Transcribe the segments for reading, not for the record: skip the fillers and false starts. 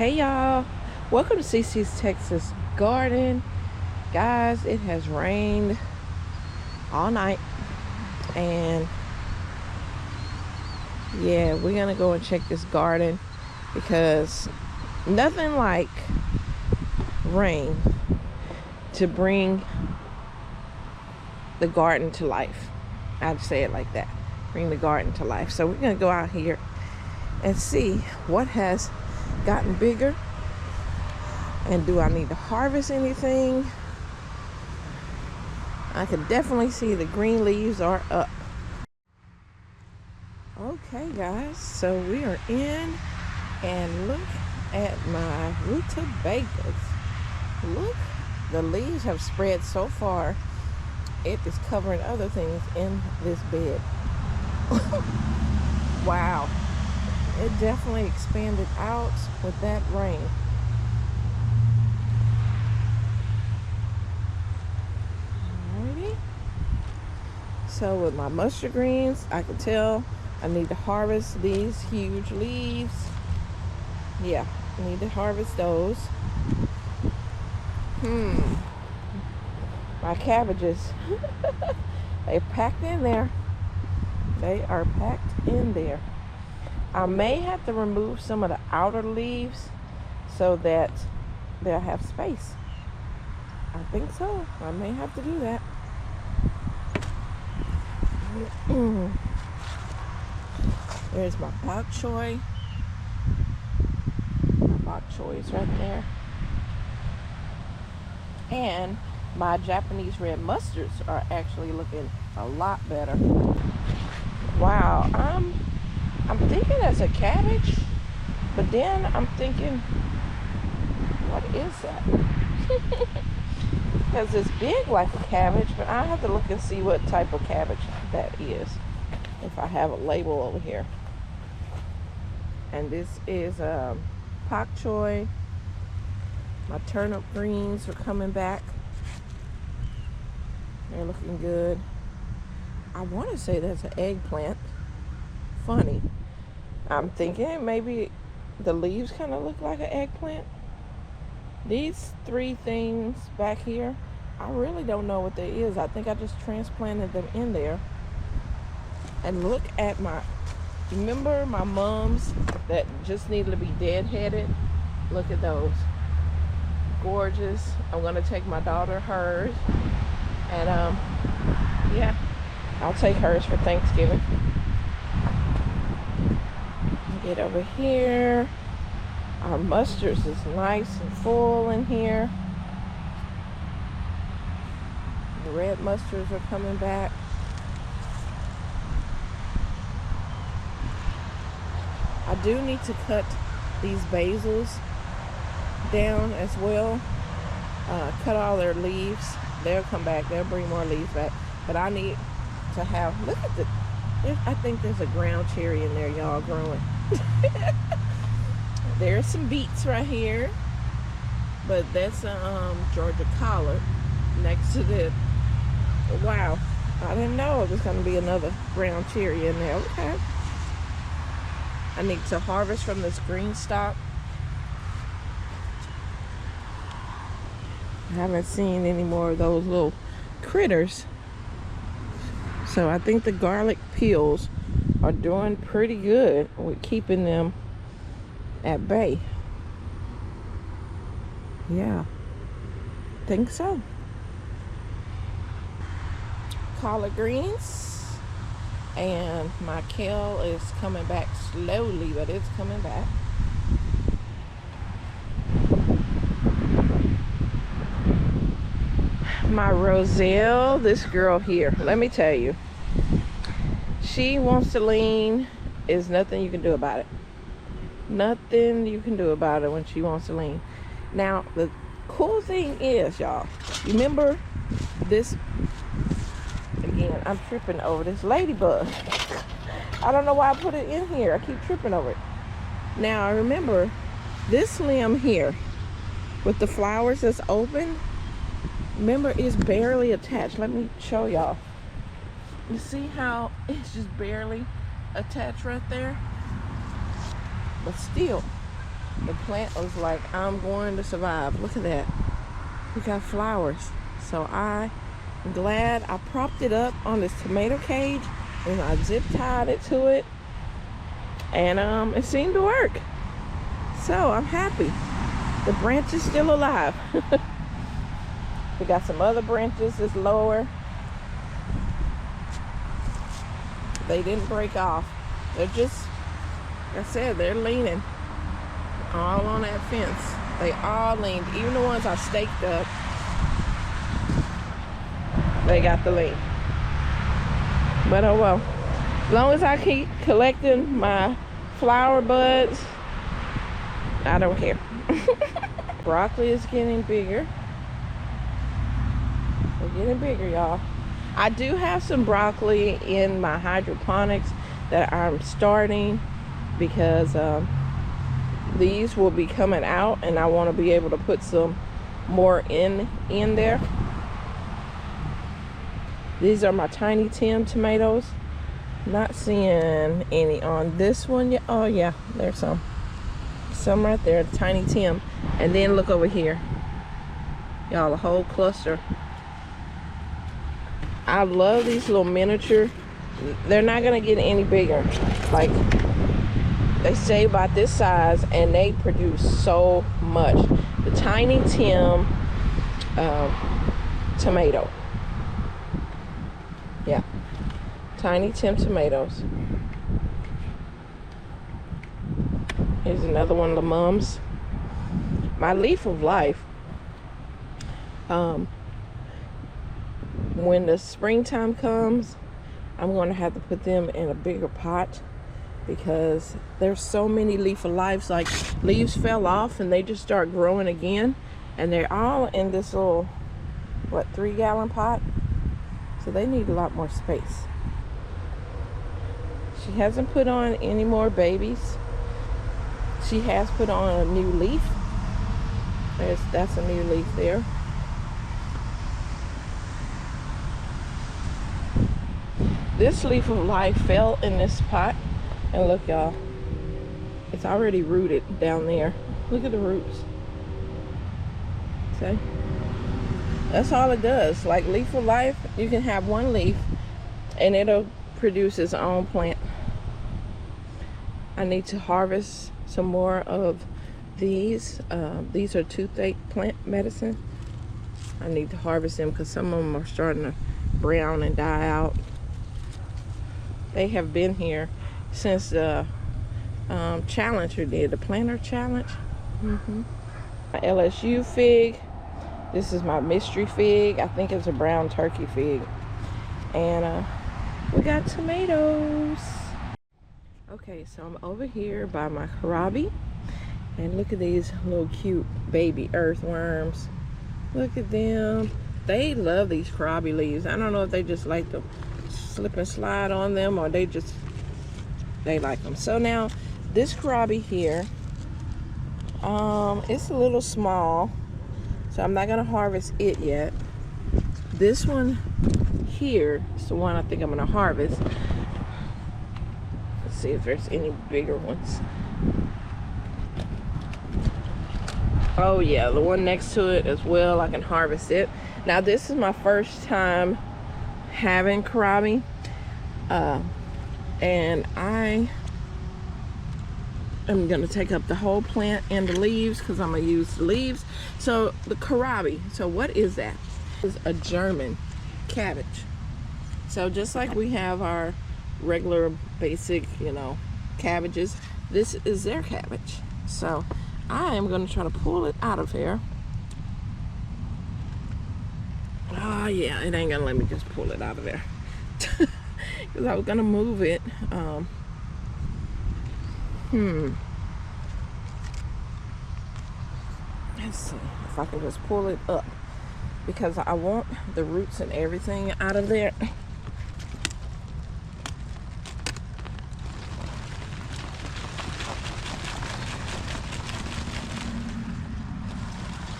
Hey y'all, welcome to CC's Texas Garden. Guys, it has rained all night, and yeah, we're gonna go and check this garden because nothing like rain to bring the garden to life. I'd say it like that, bring the garden to life. So we're gonna go out here and see what has gotten bigger, and do I need to harvest anything. I can definitely see the green leaves are up. Okay guys, so we are in, and look at my rutabagas. Look, the leaves have spread so far it is covering other things in this bed. Wow, it definitely expanded out with that rain. Alrighty. So with my mustard greens, I can tell I need to harvest these huge leaves. Yeah, I need to harvest those. My cabbages, they're packed in there. They are packed in there. I may have to remove some of the outer leaves so that they'll have space. I think so. I may have to do that. There's my bok choy. My bok choy is right there. And my Japanese red mustards are actually looking a lot better. Wow, I'm thinking that's a cabbage, but then I'm thinking, what is that? Because it's big like a cabbage, but I have to look and see what type of cabbage that is, if I have a label over here. And this is pak choy. My turnip greens are coming back. They're looking good. I want to say that's an eggplant. Funny. I'm thinking maybe the leaves kind of look like an eggplant. These three things back here, I really don't know what they is. I think I just transplanted them in there. And look at remember my mums that just needed to be deadheaded? Look at those. Gorgeous. I'm going to take my daughter hers. And yeah, I'll take hers for Thanksgiving. Get over here. Our mustards is nice and full in here. The red mustards are coming back. I do need to cut these basils down as well. Cut all their leaves. They'll come back. They'll bring more leaves back. But I need to have, look at I think there's a ground cherry in there, y'all, growing. There's some beets right here, but that's a Georgia collard next to the, wow, I didn't know it was going to be another ground cherry in there. Okay, I need to harvest from this green stalk. I haven't seen any more of those little critters, so I think the garlic peels are doing pretty good with keeping them at bay. Yeah, think so. Collard greens, and my kale is coming back slowly, but it's coming back. My Roselle, this girl here, let me tell you, she wants to lean. Is nothing you can do about it. Nothing you can do about it when she wants to lean. Now, the cool thing is, y'all, remember this, again, I'm tripping over this ladybug. I don't know why I put it in here. I keep tripping over it. Now, remember this limb here with the flowers that's open, remember, it's barely attached. Let me show y'all. You see how it's just barely attached right there? But still, The plant was like, I'm going to survive. Look at that. We got flowers. So I'm glad I propped it up on this tomato cage and I zip tied it to it. And it seemed to work. So I'm happy. The branch is still alive. We got some other branches that's lower. They didn't break off. They're just, like I said, they're leaning all on that fence. They all leaned, even the ones I staked up. They got the lean. But oh well. As long as I keep collecting my flower buds, I don't care. Broccoli is getting bigger. They're getting bigger, y'all. I do have some broccoli in my hydroponics that I'm starting because these will be coming out and I want to be able to put some more in there. These are my Tiny Tim tomatoes. Not seeing any on this one yet. Oh yeah, there's some right there, Tiny Tim. And then look over here, y'all, a whole cluster. I love these little miniature. They're not gonna get any bigger. Like, they stay about this size and they produce so much. The Tiny Tim tomato. Yeah, Tiny Tim tomatoes. Here's another one of the mums. My leaf of life. When the springtime comes, I'm going to have to put them in a bigger pot because there's so many leaf of lives. Like, leaves fell off and they just start growing again, and they're all in this little, what, 3-gallon pot. So they need a lot more space. She hasn't put on any more babies. She has put on a new leaf. That's a new leaf there. This leaf of life fell in this pot, and look, y'all, it's already rooted down there. Look at the roots. See? That's all it does. Like, leaf of life, you can have one leaf and it'll produce its own plant. I need to harvest some more of these. These are toothache plant medicine. I need to harvest them because some of them are starting to brown and die out. They have been here since the Challenger did, the planter challenge. My LSU fig. This is my mystery fig. I think it's a brown turkey fig. And we got tomatoes. Okay, so I'm over here by my Kohlrabi. And look at these little cute baby earthworms. Look at them. They love these Kohlrabi leaves. I don't know if they just like to slip and slide on them, or they like them. So now this Kohlrabi here, it's a little small, so I'm not gonna harvest it yet. This one here is the one I think I'm gonna harvest. Let's see if there's any bigger ones. Oh yeah, the one next to it as well, I can harvest it. Now this is my first time having Kohlrabi, and I am gonna take up the whole plant and the leaves because I'm gonna use the leaves. So the Kohlrabi, so what is that? It's a German cabbage. So just like we have our regular basic, you know, cabbages, this is their cabbage. So I am gonna try to pull it out of here. Oh yeah, it ain't gonna let me just pull it out of there because I was gonna move it. Let's see if I can just pull it up because I want the roots and everything out of there.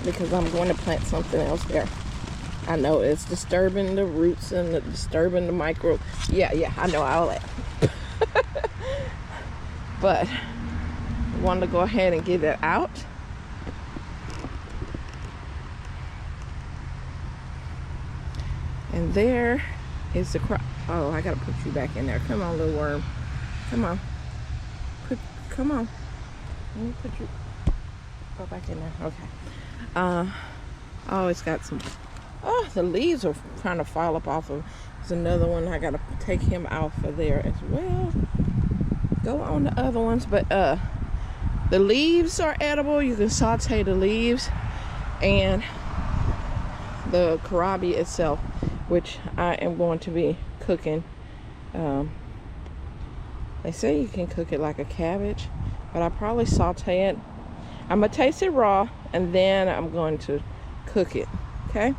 Because I'm going to plant something else there. I know it's disturbing the roots and disturbing the micro. Yeah, I know all that. But want to go ahead and get it out. And there is the crop. Oh, I gotta put you back in there. Come on, little worm. Come on. Come on. Let me put you. Go back in there. Okay. Oh, it's got some. Oh, the leaves are trying to fall up off of. There's another one. I gotta take him out of there as well. Go on the other ones, but the leaves are edible. You can saute the leaves, and the kohlrabi itself, which I am going to be cooking. They say you can cook it like a cabbage, but I'll probably saute it. I'm gonna taste it raw, and then I'm going to cook it. Okay,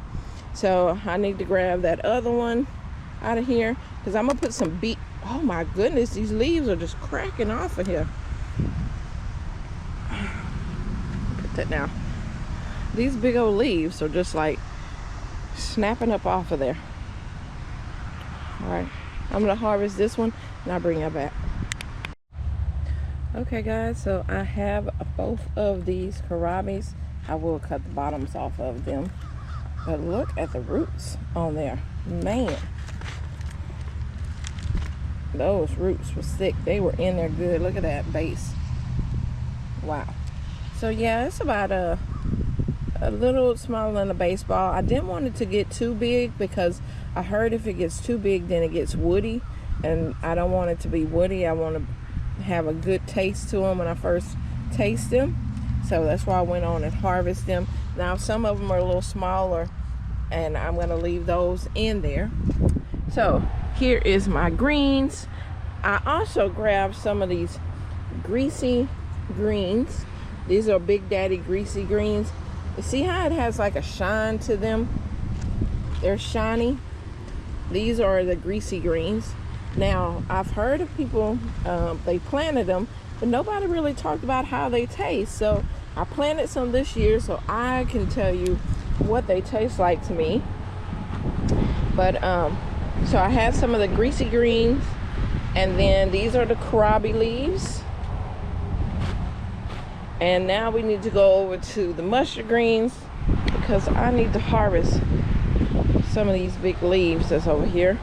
so I need to grab that other one out of here because I'm gonna put some beet. Oh my goodness, these leaves are just cracking off of here. Put that down. These big old leaves are just like snapping up off of there. All right, I'm gonna harvest this one and I'll bring it back. Okay guys, so I have both of these kohlrabis. I will cut the bottoms off of them, but look at the roots on there. Man, those roots were thick. They were in there good. Look at that base. Wow. So yeah, it's about a little smaller than a baseball. I didn't want it to get too big because I heard if it gets too big then it gets woody, and I don't want it to be woody. I want to have a good taste to them when I first taste them. So that's why I went on and harvest them. Now some of them are a little smaller and I'm going to leave those in there. So here is my greens. I also grabbed some of these greasy greens. These are Big Daddy greasy greens. You see how it has like a shine to them? They're shiny. These are the greasy greens. Now, I've heard of people, they planted them, but nobody really talked about how they taste. So I planted some this year so I can tell you what they taste like to me. But, so I had some of the greasy greens, and then these are the kohlrabi leaves. And now we need to go over to the mustard greens because I need to harvest some of these big leaves that's over here.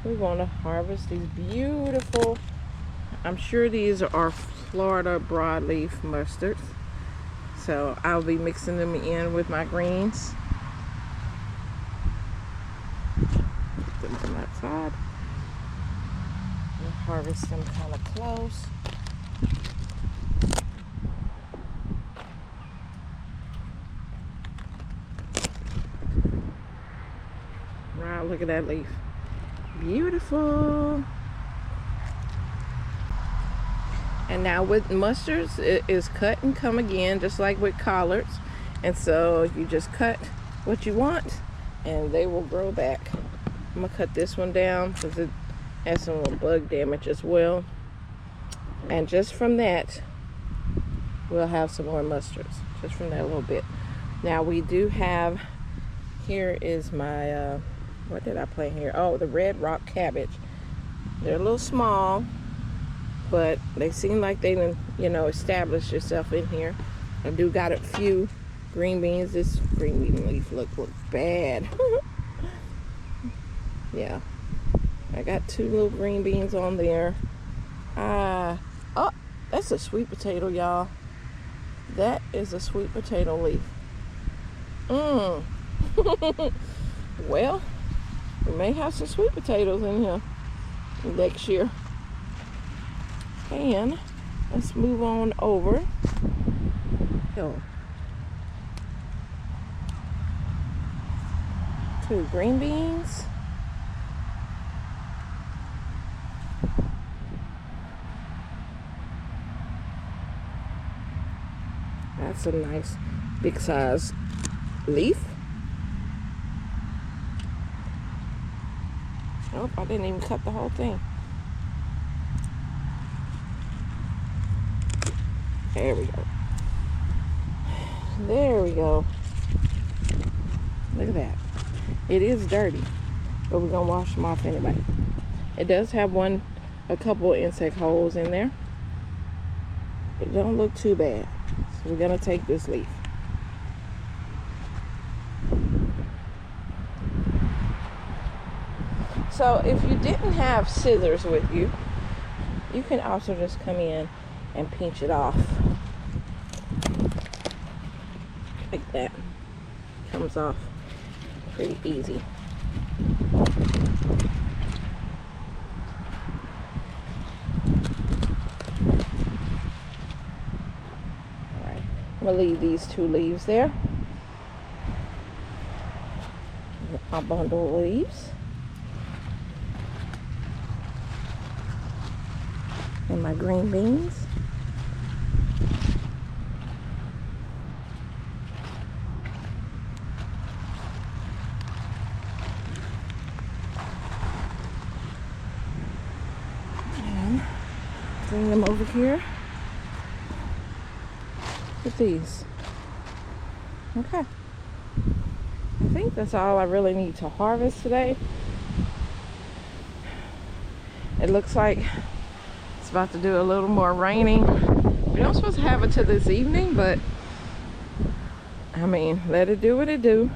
We want to harvest these beautiful, I'm sure these are Florida broadleaf mustards. So I'll be mixing them in with my greens. Put them from that side. And harvest them kind of close. Wow, look at that leaf. Beautiful. And now with mustards, it is cut and come again, just like with collards. And so you just cut what you want and they will grow back. I'm gonna cut this one down because it has some little bug damage as well. And just from that, we'll have some more mustards, just from that little bit. Now we do have, here is my, what did I plant here? Oh, the red rock cabbage. They're a little small, but they seem like they done, you know, established yourself in here. I do got a few green beans. This green bean leaf look bad. Yeah, I got 2 little green beans on there. Oh, that's a sweet potato, y'all. That is a sweet potato leaf. Well, we may have some sweet potatoes in here next year. And let's move on over. To green beans. That's a nice big size leaf. Nope, I didn't even cut the whole thing. There we go. There we go. Look at that. It is dirty, but we're gonna wash them off anyway. It does have a couple insect holes in there. It don't look too bad. So we're gonna take this leaf. So if you didn't have scissors with you, you can also just come in and pinch it off. Like that. Comes off pretty easy. Alright, I'm gonna leave these 2 leaves there. My bundle of leaves. And my green beans. And bring them over here with these. Okay. I think that's all I really need to harvest today. It looks like it's about to do a little more raining. We don't supposed to have it till this evening, but I mean, let it do what it do.